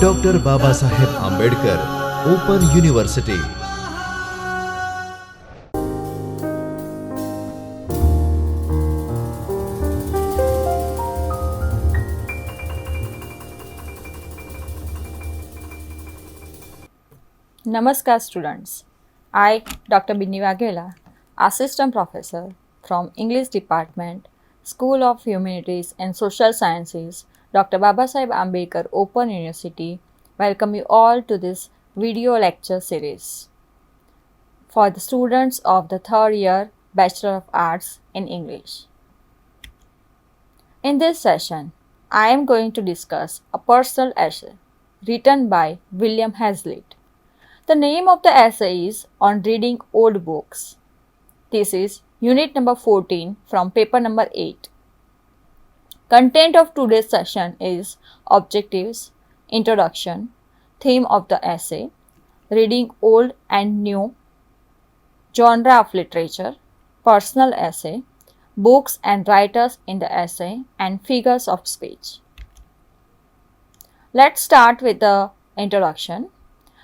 Dr. Babasaheb Ambedkar Open University. Namaskar students. I, Dr. Binny Vaghela, Assistant Professor from English Department, School of Humanities and Social Sciences, Dr. Babasaheb Ambedkar Open University, welcome you all to this video lecture series for the students of the third year Bachelor of Arts in English. In this session, I am going to discuss a personal essay written by William Hazlitt. The name of the essay is On Reading Old Books. This is unit number 14 from paper number 8. Content of today's session is objectives, introduction, theme of the essay, reading old and new, genre of literature, personal essay, books and writers in the essay, and figures of speech. Let's start with the introduction.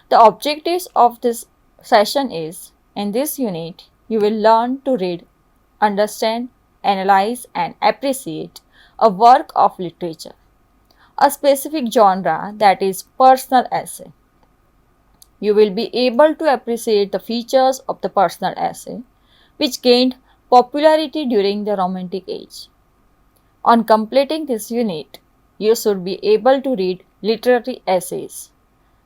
The objectives of this session is, in this unit, you will learn to read, understand, analyze and appreciate a work of literature, a specific genre that is personal essay. You will be able to appreciate the features of the personal essay, which gained popularity during the Romantic Age. On completing this unit, you should be able to read literary essays,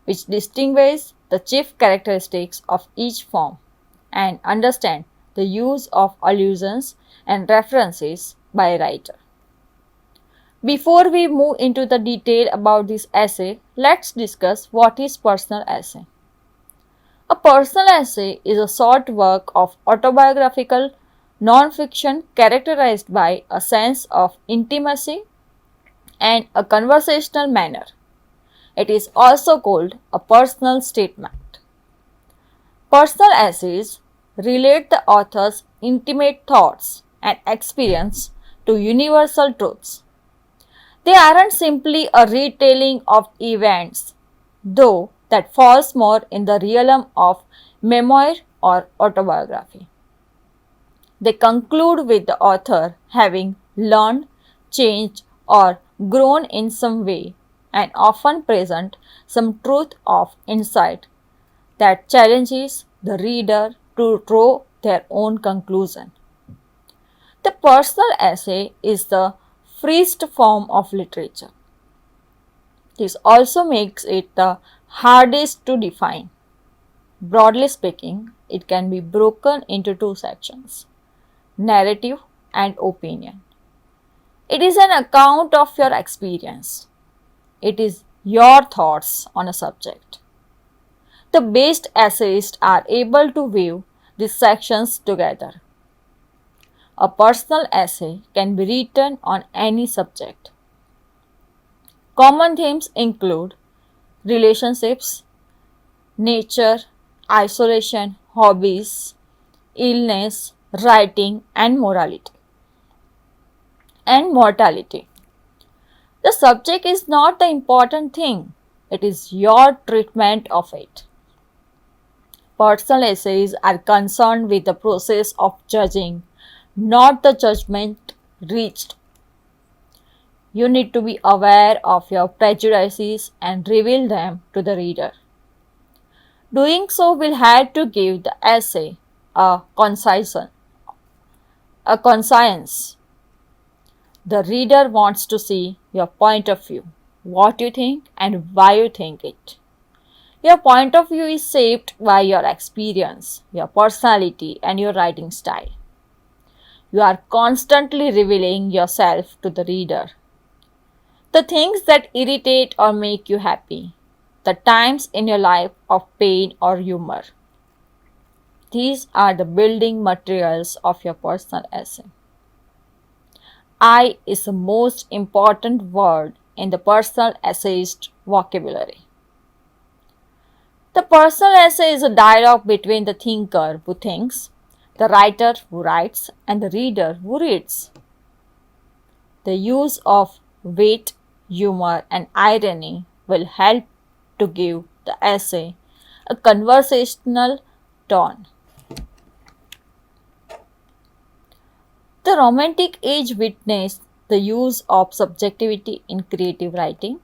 which distinguish the chief characteristics of each form, and understand the use of allusions and references by a writer. Before we move into the detail about this essay, let's discuss what is personal essay. A personal essay is a short work of autobiographical non-fiction characterized by a sense of intimacy and a conversational manner. It is also called a personal statement. Personal essays relate the author's intimate thoughts and experience to universal truths. They aren't simply a retelling of events, though that falls more in the realm of memoir or autobiography. They conclude with the author having learned, changed, or grown in some way, and often present some truth of insight that challenges the reader to draw their own conclusion. The personal essay is the freest form of literature. This also makes it the hardest to define. Broadly speaking, it can be broken into two sections: narrative and opinion. It is an account of your experience. It is your thoughts on a subject. The best essayists are able to weave these sections together. A personal essay can be written on any subject. Common themes include relationships, nature, isolation, hobbies, illness, writing, and morality and mortality. The subject is not the important thing, it is your treatment of it. Personal essays are concerned with the process of judging, not the judgment reached. You need to be aware of your prejudices and reveal them to the reader. Doing so will help to give the essay a conscience. The reader wants to see your point of view, what you think and why you think it. Your point of view is shaped by your experience, your personality and your writing style. You are constantly revealing yourself to the reader. The things that irritate or make you happy, the times in your life of pain or humor. These are the building materials of your personal essay. I is the most important word in the personal essayist vocabulary. The personal essay is a dialogue between the thinker who thinks, the writer who writes, and the reader who reads. The use of weight, humor, and irony will help to give the essay a conversational tone. The Romantic age witnessed the use of subjectivity in creative writing,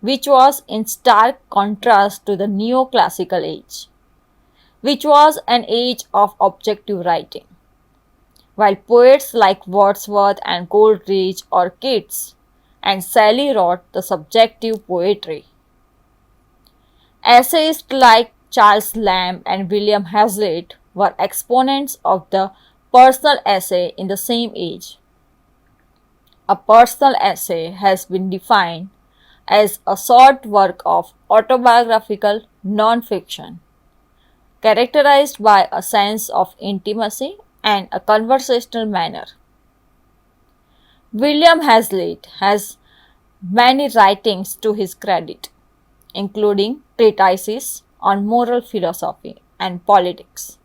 which was in stark contrast to the Neoclassical age, which was an age of objective writing. While poets like Wordsworth and Coleridge or Keats and Shelley wrote the subjective poetry, essayists like Charles Lamb and William Hazlitt were exponents of the personal essay in the same age. A personal essay has been defined as a short work of autobiographical non-fiction, characterized by a sense of intimacy and a conversational manner. William Hazlitt has many writings to his credit, including treatises on moral philosophy and politics,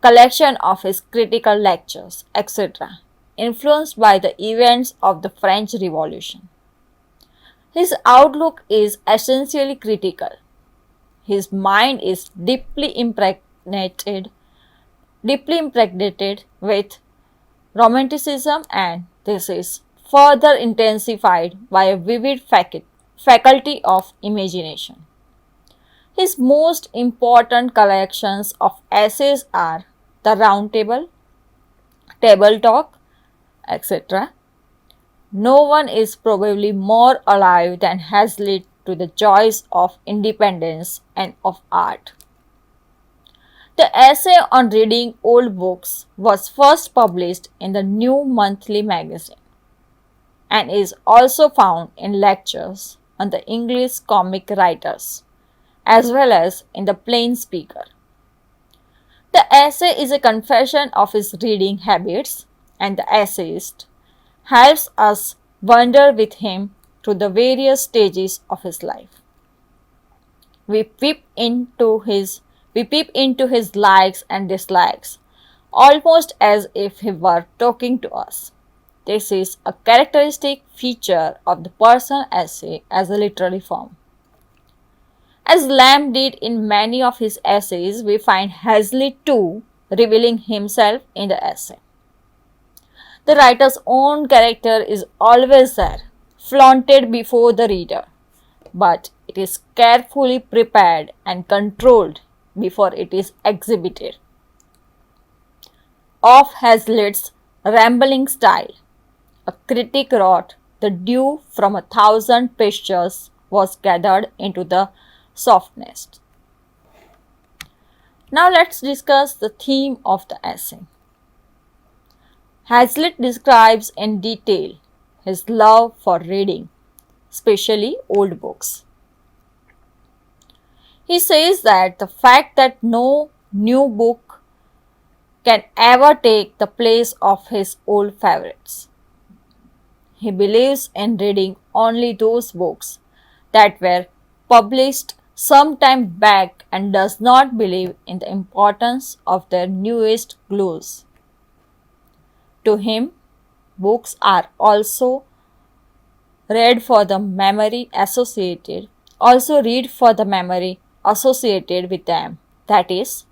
collection of his critical lectures, etc., influenced by the events of the French Revolution. His outlook is essentially critical. His mind is deeply impregnated with romanticism, and this is further intensified by a vivid faculty of imagination. His most important collections of essays are The Round Table, Table Talk, etc. No one is probably more alive than Hazlitt to the joys of independence and of art. The essay on reading old books was first published in the New Monthly magazine and is also found in lectures on the English comic writers as well as in the Plain Speaker. The essay is a confession of his reading habits, and the essayist helps us wander with him through the various stages of his life. We peep into his likes and dislikes, almost as if he were talking to us. This is a characteristic feature of the personal essay as a literary form. As Lamb did in many of his essays, we find Hazlitt too revealing himself in the essay. The writer's own character is always there, flaunted before the reader, but it is carefully prepared and controlled before it is exhibited. Of Hazlitt's rambling style, a critic wrote, "The dew from 1,000 pastures was gathered into the softness." Now let's discuss the theme of the essay. Hazlitt describes in detail his love for reading, especially old books. He says that the fact that no new book can ever take the place of his old favorites. He believes in reading only those books that were published some time back and does not believe in the importance of their newest glues. To him, books are also read for the memory associated with them. That is,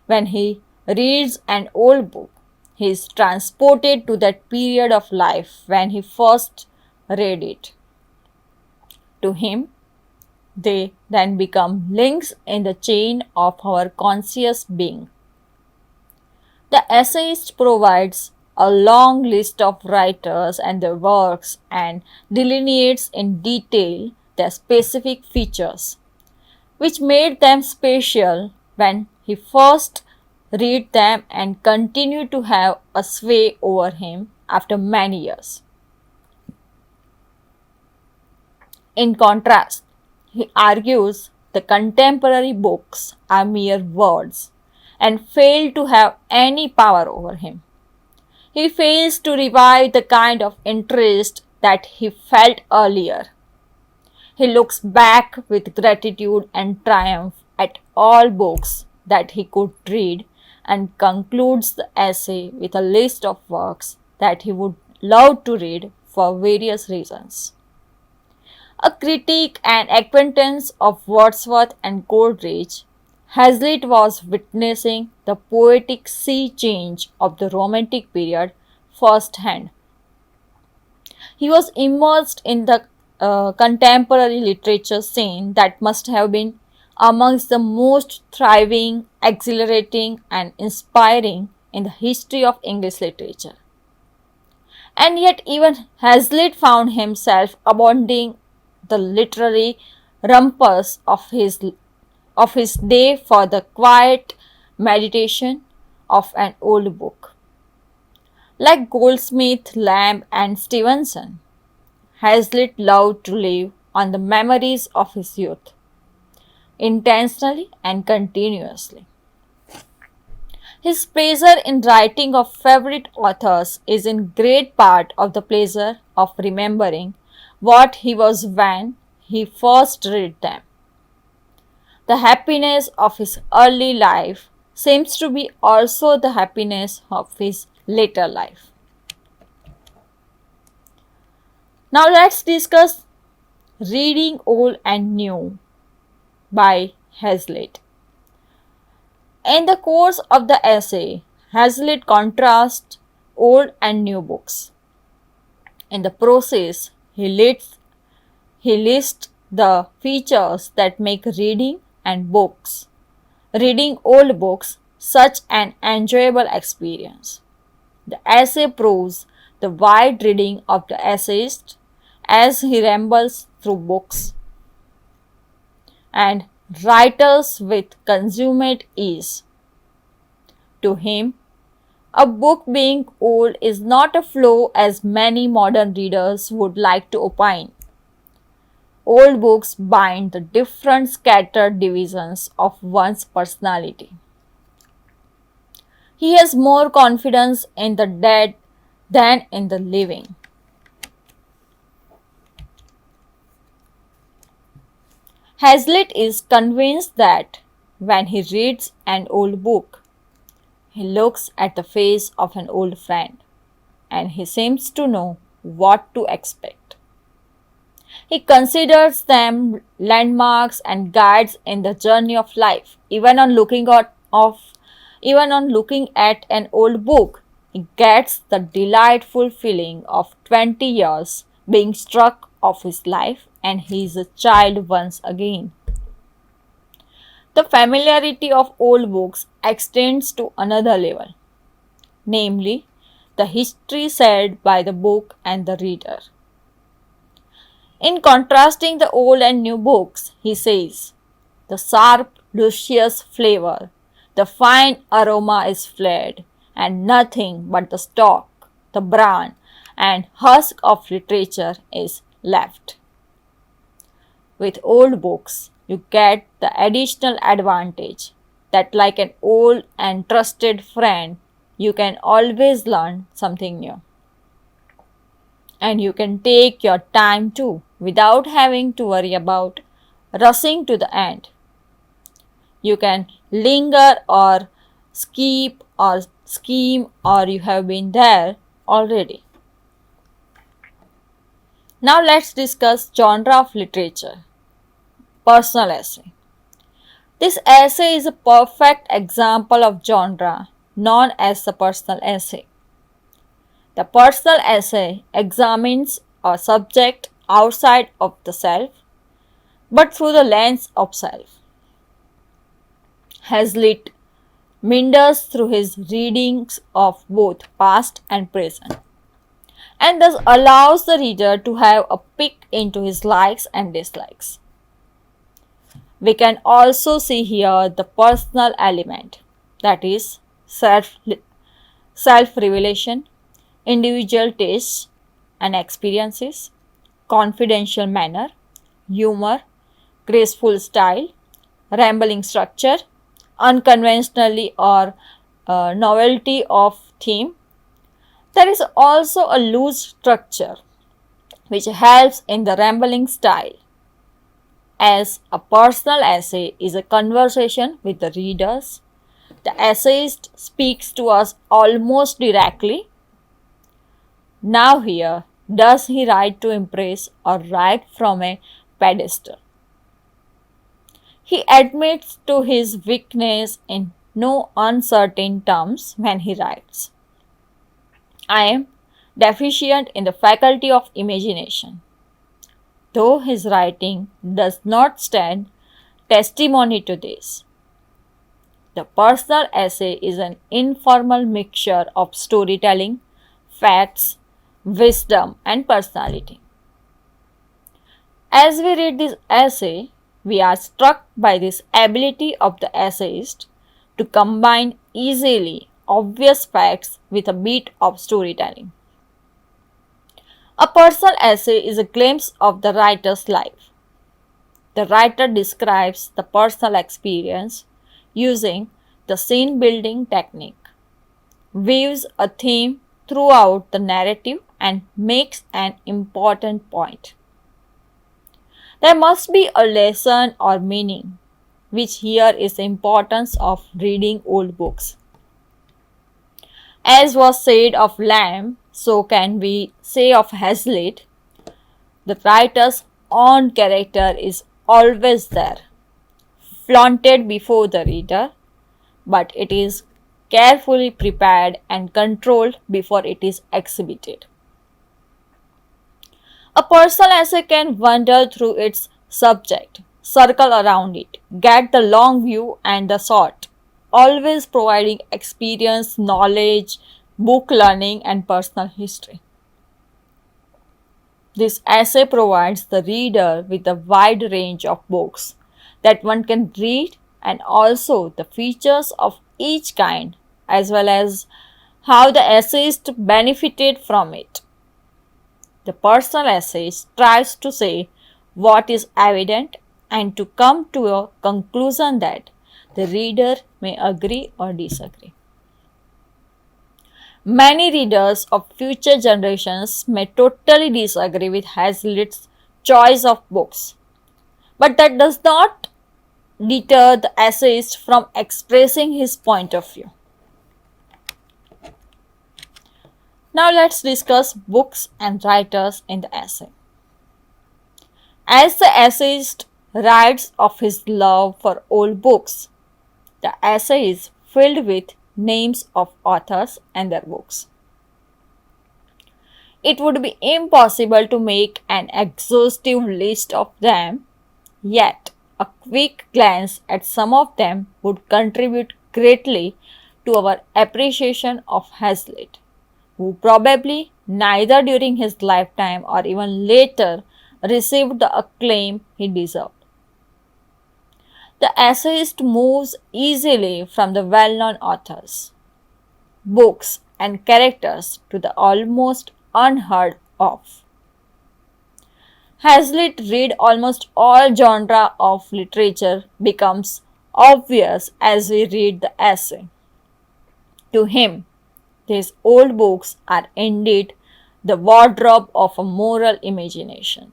when he reads an old book, he is transported to that period of life when he first read it. To him, they then become links in the chain of our conscious being. The essayist provides a long list of writers and their works and delineates in detail their specific features, which made them special when he first read them and continue to have a sway over him after many years. In contrast, he argues the contemporary books are mere words and fail to have any power over him. He fails to revive the kind of interest that he felt earlier. He looks back with gratitude and triumph at all books that he could read and concludes the essay with a list of works that he would love to read for various reasons. A critic and acquaintance of Wordsworth and Coleridge, Hazlitt was witnessing the poetic sea change of the Romantic period firsthand. He was immersed in the contemporary literature scene that must have been amongst the most thriving, exhilarating, and inspiring in the history of English literature. And yet, even Hazlitt found himself abandoning the literary rumpus of his day for the quiet meditation of an old book. Like Goldsmith, Lamb, and Stevenson, Hazlitt loved to live on the memories of his youth, intentionally and continuously. His pleasure in writing of favorite authors is in great part of the pleasure of remembering what he was when he first read them. The happiness of his early life seems to be also the happiness of his later life. Now let's discuss Reading Old and New by Hazlitt. In the course of the essay, Hazlitt contrasts old and new books. In the process, he lists the features that make reading old books, such an enjoyable experience. The essay proves the wide reading of the essayist as he rambles through books and writers with consummate ease. To him, a book being old is not a flaw as many modern readers would like to opine. Old books bind the different scattered divisions of one's personality. He has more confidence in the dead than in the living. Hazlitt is convinced that when he reads an old book, he looks at the face of an old friend and he seems to know what to expect. He considers them landmarks and guides in the journey of life. Even on looking at an old book, he gets the delightful feeling of 20 years being struck of his life and he is a child once again. The familiarity of old books extends to another level, namely, the history said by the book and the reader. In contrasting the old and new books, he says, the sharp, luscious flavor, the fine aroma is fled, and nothing but the stalk, the bran, and husk of literature is left. With old books, you get the additional advantage that, like an old and trusted friend, you can always learn something new. And you can take your time too, without having to worry about rushing to the end. You can linger or skip or scheme, or you have been there already. Now let's discuss genre of literature. Personal essay. This essay is a perfect example of genre known as the personal essay. The personal essay examines a subject outside of the self, but through the lens of self. Hazlitt meanders through his readings of both past and present, and thus allows the reader to have a peek into his likes and dislikes. We can also see here the personal element, that is, self-revelation, individual tastes and experiences, confidential manner, humor, graceful style, rambling structure, unconventionally or novelty of theme. There is also a loose structure which helps in the rambling style, as a personal essay is a conversation with the readers. The essayist speaks to us almost directly. Now here Does he write to impress or write from a pedestal? He admits to his weakness in no uncertain terms when he writes, I am deficient in the faculty of imagination. Though his writing does not stand testimony to this, the personal essay is an informal mixture of storytelling, facts, wisdom, and personality. As we read this essay, we are struck by this ability of the essayist to combine easily obvious facts with a bit of storytelling. A personal essay is a glimpse of the writer's life. The writer describes the personal experience using the scene building technique, weaves a theme throughout the narrative, and makes an important point. There must be a lesson or meaning, which here is the importance of reading old books. As was said of Lamb, so can we say of Hazlitt, the writer's own character is always there, flaunted before the reader, but it is carefully prepared and controlled before it is exhibited. A personal essay can wander through its subject, circle around it, get the long view and the short, always providing experience, knowledge, book learning, and personal history. This essay provides the reader with a wide range of books that one can read and also the features of each kind as well as how the essayist benefited from it. The personal essay tries to say what is evident and to come to a conclusion that the reader may agree or disagree. Many readers of future generations may totally disagree with Hazlitt's choice of books, but that does not deter the essayist from expressing his point of view. Now let's discuss books and writers in the essay. As the essayist writes of his love for old books, the essay is filled with names of authors and their books. It would be impossible to make an exhaustive list of them, yet a quick glance at some of them would contribute greatly to our appreciation of Hazlitt, who probably neither during his lifetime or even later received the acclaim he deserved. The essayist moves easily from the well-known authors, books, and characters to the almost unheard of. Hazlitt read almost all genre of literature becomes obvious as we read the essay. To him, these old books are indeed the wardrobe of a moral imagination.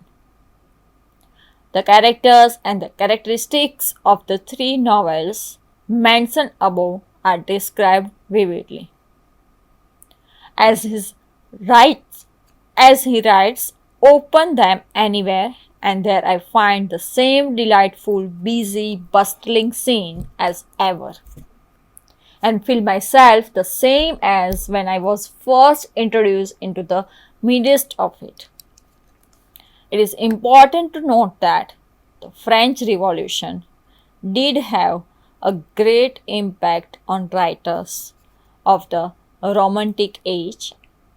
The characters and the characteristics of the three novels mentioned above are described vividly. As he writes, open them anywhere and there I find the same delightful, busy, bustling scene as ever, and feel myself the same as when I was first introduced into the midst of it. It is important to note that the French Revolution did have a great impact on writers of the Romantic age,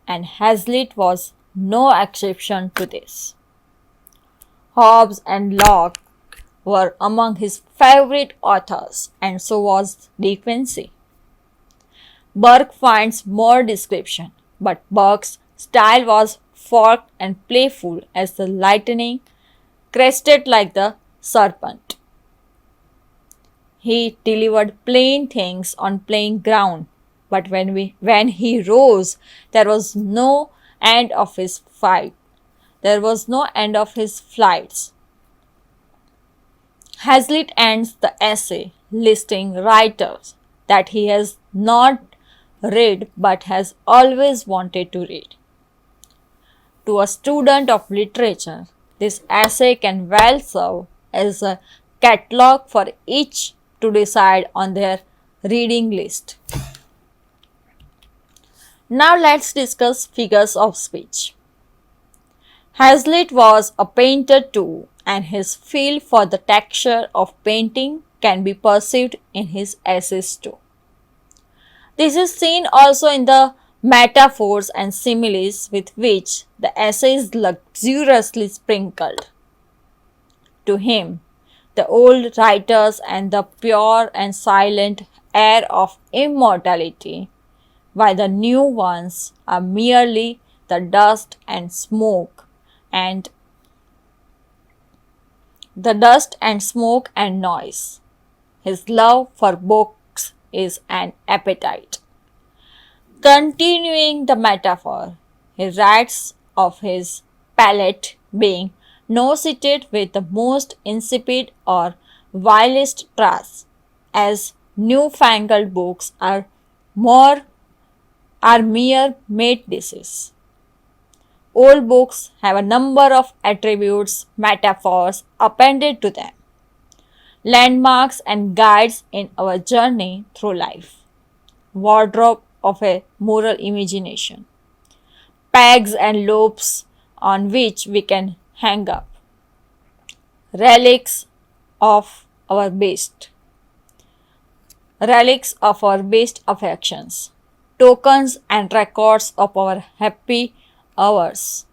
and Hazlitt was no exception to this. Hobbes and Locke were among his favorite authors, and so was Dickens. Burke finds more description, but Burke's style was forked and playful as the lightning, crested like the serpent. He delivered plain things on plain ground, but when he rose, there was no end of his fight. There was no end of his flights. Hazlitt ends the essay listing writers that he has not read but has always wanted to read. to a student of literature, this essay can well serve as a catalogue for each to decide on their reading list. Now let's discuss figures of speech. Hazlitt was a painter too, and his feel for the texture of painting can be perceived in his essays too. This is seen also in the metaphors and similes with which the essay is luxuriously sprinkled. To him, the old writers and the pure and silent air of immortality, while the new ones are merely the dust and smoke and noise. His love for books is an appetite. Continuing the metaphor, he writes of his palate being nauseated with the most insipid or vilest trash, as newfangled books are mere made dishes. Old books have a number of attributes, metaphors appended to them, landmarks and guides in our journey through life, wardrobe of a moral imagination, pegs and loops on which we can hang up, relics of our best affections, tokens and records of our happy hours,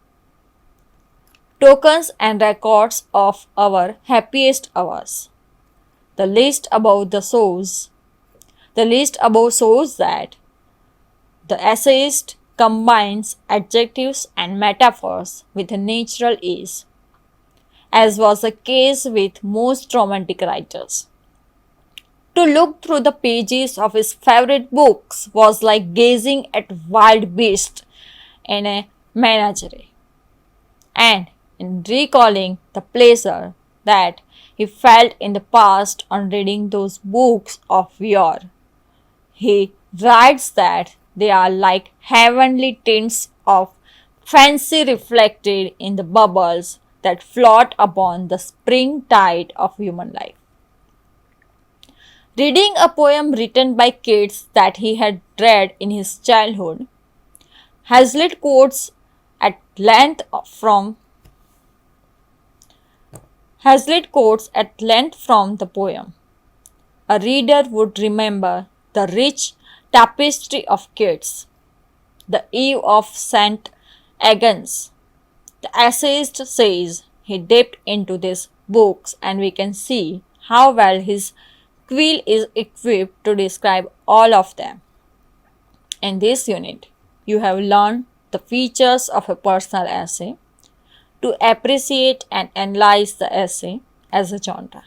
tokens and records of our happiest hours. The list above shows that the essayist combines adjectives and metaphors with a natural ease, as was the case with most romantic writers. To look through the pages of his favorite books was like gazing at wild beasts in a menagerie. And in recalling the pleasure that he felt in the past on reading those books of yore, he writes that they are like heavenly tints of fancy reflected in the bubbles that float upon the spring tide of human life. Reading a poem written by kids that he had read in his childhood, Hazlitt quotes at length from the poem. A reader would remember the rich tapestry of kids, the Eve of St. Agnes. The essayist says he dipped into these books, and we can see how well his quill is equipped to describe all of them. In this unit, you have learned the features of a personal essay, to appreciate and analyze the essay as a genre.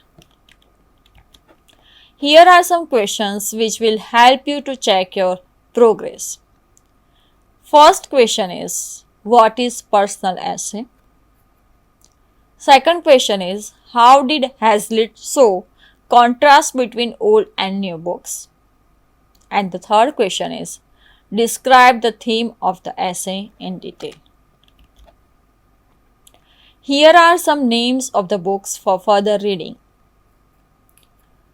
Here are some questions which will help you to check your progress. First question is, what is personal essay? Second question is, how did Hazlitt show contrast between old and new books? And the third question is, describe the theme of the essay in detail. Here are some names of the books for further reading.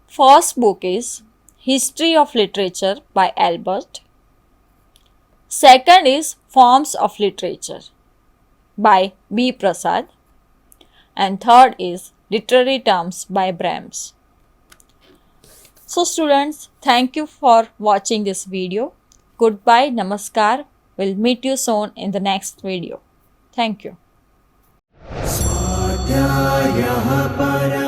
First book is History of Literature by Albert. Second is Forms of Literature by B. Prasad. And third is Literary Terms by Brahms. So students, thank you for watching this video. Goodbye, namaskar. We'll meet you soon in the next video. Thank you. स्वाध्यायः परः